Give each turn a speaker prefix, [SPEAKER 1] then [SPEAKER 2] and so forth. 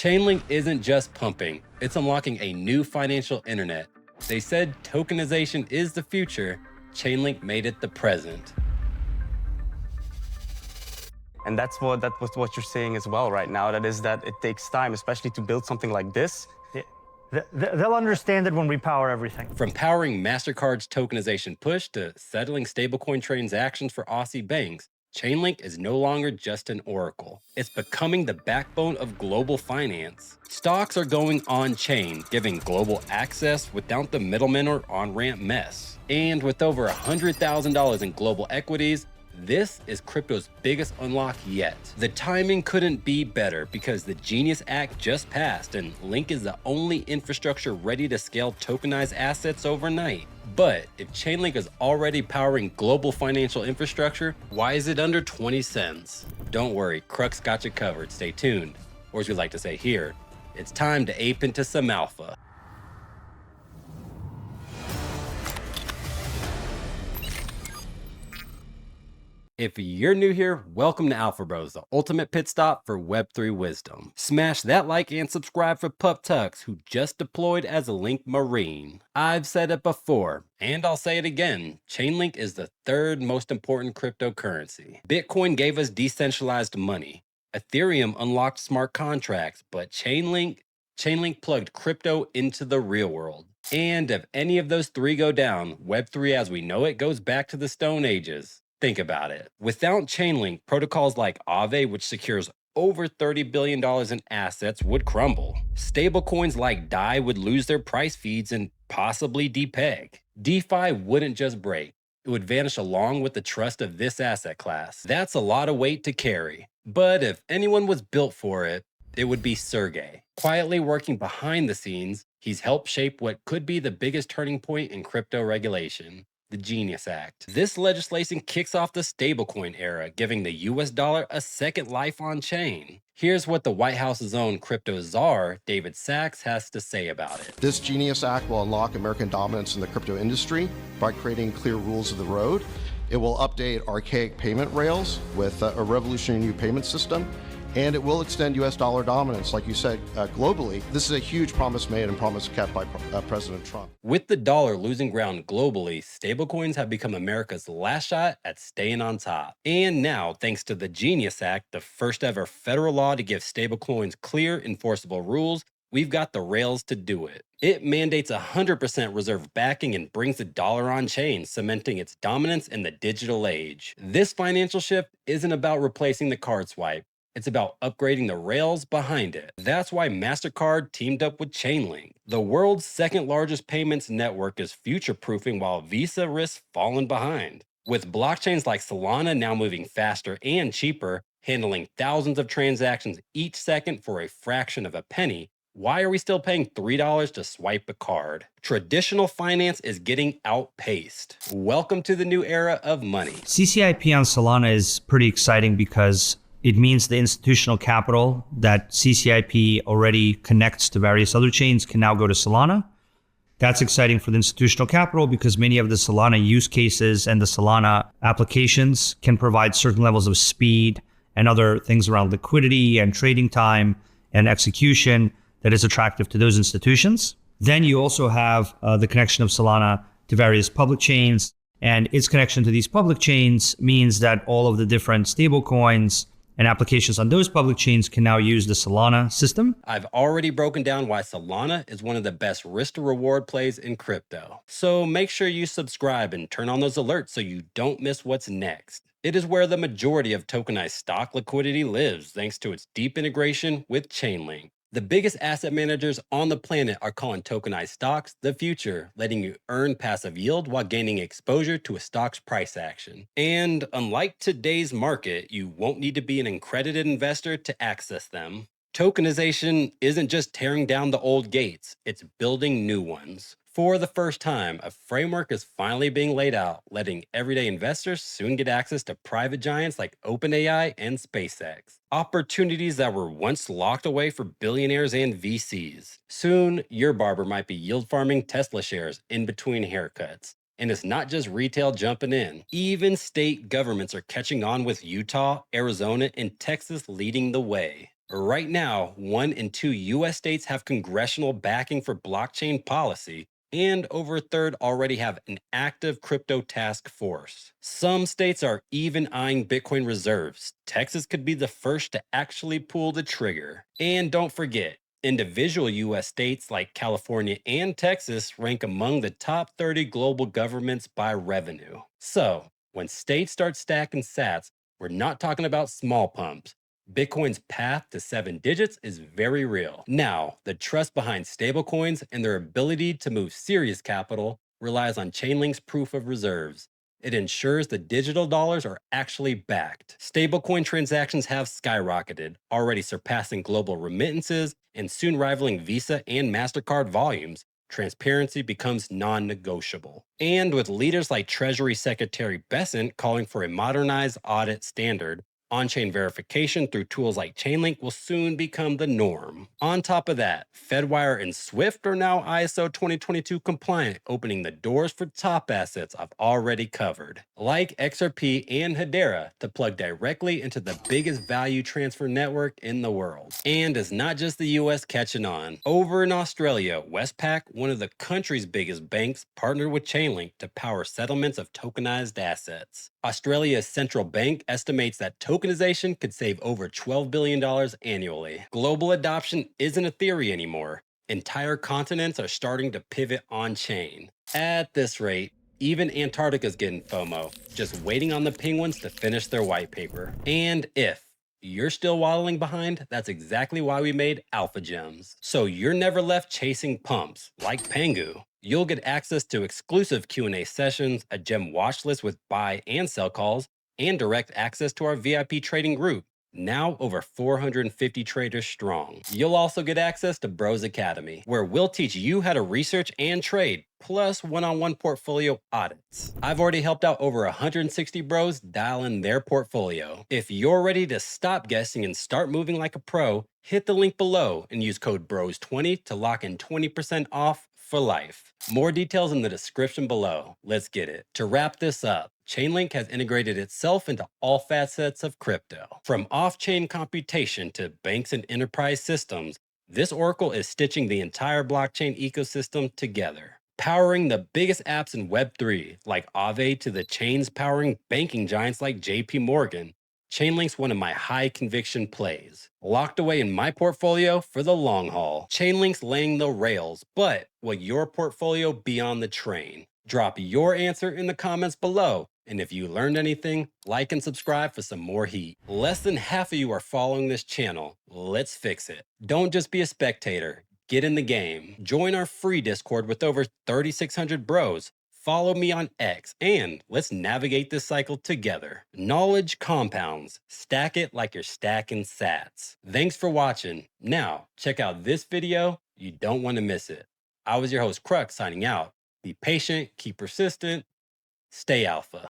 [SPEAKER 1] Chainlink isn't just pumping, it's unlocking a new financial internet. They said tokenization is the future, Chainlink made it the present.
[SPEAKER 2] And that's what you're saying as well right now. That is that it takes time, especially to build something like this.
[SPEAKER 3] They'll understand it when we power everything.
[SPEAKER 1] From powering Mastercard's tokenization push to settling stablecoin transactions for Aussie banks, Chainlink is no longer just an oracle. It's becoming the backbone of global finance. Stocks are going on-chain, giving global access without the middleman or on-ramp mess. And with over $100,000 in global equities, this is crypto's biggest unlock yet. The timing couldn't be better because the Genius Act just passed and Link is the only infrastructure ready to scale tokenized assets overnight. But if Chainlink is already powering global financial infrastructure, why is it under 20 cents? Don't worry, Crux got you covered, stay tuned. Or as we like to say here, it's time to ape into some alpha. If you're new here, welcome to Alpha Bros, the ultimate pit stop for Web3 wisdom. Smash that like and subscribe for Pup Tux, who just deployed as a Link Marine. I've said it before, and I'll say it again, Chainlink is the third most important cryptocurrency. Bitcoin gave us decentralized money. Ethereum unlocked smart contracts, but Chainlink plugged crypto into the real world. And if any of those three go down, Web3 as we know it goes back to the Stone Ages. Think about it. Without Chainlink, protocols like Aave, which secures over $30 billion in assets, would crumble. Stablecoins like DAI would lose their price feeds and possibly depeg. DeFi wouldn't just break. It would vanish along with the trust of this asset class. That's a lot of weight to carry. But if anyone was built for it, it would be Sergey. Quietly working behind the scenes, he's helped shape what could be the biggest turning point in crypto regulation. The Genius Act. This legislation kicks off the stablecoin era, giving the US dollar a second life on chain. Here's what the White House's own crypto czar, David Sachs, has to say about it.
[SPEAKER 4] This Genius Act will unlock American dominance in the crypto industry by creating clear rules of the road. It will update archaic payment rails with a revolutionary new payment system. And it will extend US dollar dominance, like you said, globally. This is a huge promise made and promise kept by President Trump.
[SPEAKER 1] With the dollar losing ground globally, stablecoins have become America's last shot at staying on top. And now, thanks to the Genius Act, the first ever federal law to give stablecoins clear, enforceable rules, we've got the rails to do it. It mandates 100% reserve backing and brings the dollar on chain, cementing its dominance in the digital age. This financial shift isn't about replacing the card swipe. It's about upgrading the rails behind it. That's why Mastercard teamed up with Chainlink. The world's second largest payments network is future-proofing while Visa risks falling behind. With blockchains like Solana now moving faster and cheaper, handling thousands of transactions each second for a fraction of a penny, why are we still paying $3 to swipe a card? Traditional finance is getting outpaced. Welcome to the new era of money.
[SPEAKER 3] CCIP on Solana is pretty exciting because it means the institutional capital that CCIP already connects to various other chains can now go to Solana. That's exciting for the institutional capital because many of the Solana use cases and the Solana applications can provide certain levels of speed and other things around liquidity and trading time and execution that is attractive to those institutions. Then you also have the connection of Solana to various public chains, and its connection to these public chains means that all of the different stablecoins and applications on those public chains can now use the Solana system.
[SPEAKER 1] I've already broken down why Solana is one of the best risk to reward plays in crypto. So make sure you subscribe and turn on those alerts so you don't miss what's next. It is where the majority of tokenized stock liquidity lives, thanks to its deep integration with Chainlink. The biggest asset managers on the planet are calling tokenized stocks the future, letting you earn passive yield while gaining exposure to a stock's price action. And unlike today's market, you won't need to be an accredited investor to access them. Tokenization isn't just tearing down the old gates, it's building new ones. For the first time, a framework is finally being laid out, letting everyday investors soon get access to private giants like OpenAI and SpaceX. Opportunities that were once locked away for billionaires and VCs. Soon, your barber might be yield farming Tesla shares in between haircuts. And it's not just retail jumping in. Even state governments are catching on with Utah, Arizona, and Texas leading the way. Right now, 1 in 2 US states have congressional backing for blockchain policy, and over a third already have an active crypto task force. Some states are even eyeing Bitcoin reserves. Texas could be the first to actually pull the trigger. And don't forget, individual US states like California and Texas rank among the top 30 global governments by revenue. So, when states start stacking sats, we're not talking about small pumps. Bitcoin's path to 7 digits is very real. Now, the trust behind stablecoins and their ability to move serious capital relies on Chainlink's proof of reserves. It ensures the digital dollars are actually backed. Stablecoin transactions have skyrocketed, already surpassing global remittances and soon rivaling Visa and Mastercard volumes. Transparency becomes non negotiable. And with leaders like Treasury Secretary Bessent calling for a modernized audit standard, on-chain verification through tools like Chainlink will soon become the norm. On top of that, Fedwire and Swift are now ISO 2022 compliant, opening the doors for top assets I've already covered, like XRP and Hedera, to plug directly into the biggest value transfer network in the world. And it's not just the US catching on. Over in Australia, Westpac, one of the country's biggest banks, partnered with Chainlink to power settlements of tokenized assets. Australia's central bank estimates that tokenization could save over $12 billion annually. Global adoption isn't a theory anymore. Entire continents are starting to pivot on-chain. At this rate, even Antarctica's getting FOMO, just waiting on the penguins to finish their white paper. And if you're still waddling behind, that's exactly why we made AlphaGemZ. So you're never left chasing pumps, like Pengu. You'll get access to exclusive Q&A sessions, a gem watch list with buy and sell calls, and direct access to our VIP trading group, now over 450 traders strong. You'll also get access to Bros Academy, where we'll teach you how to research and trade, plus one-on-one portfolio audits. I've already helped out over 160 bros dial in their portfolio. If you're ready to stop guessing and start moving like a pro, hit the link below and use code BROS20 to lock in 20% off for life. More details in the description below. Let's get it. To wrap this up, Chainlink has integrated itself into all facets of crypto. From off-chain computation to banks and enterprise systems, this oracle is stitching the entire blockchain ecosystem together. Powering the biggest apps in Web3, like Aave, to the chains powering banking giants like JP Morgan, Chainlink's one of my high conviction plays. Locked away in my portfolio for the long haul. Chainlink's laying the rails, but will your portfolio be on the train? Drop your answer in the comments below. And if you learned anything, like and subscribe for some more heat. Less than half of you are following this channel. Let's fix it. Don't just be a spectator. Get in the game. Join our free Discord with over 3,600 bros. Follow me on X, and let's navigate this cycle together. Knowledge compounds. Stack it like you're stacking sats. Thanks for watching. Now, check out this video. You don't want to miss it. I was your host, Crux, signing out. Be patient, keep persistent, stay alpha.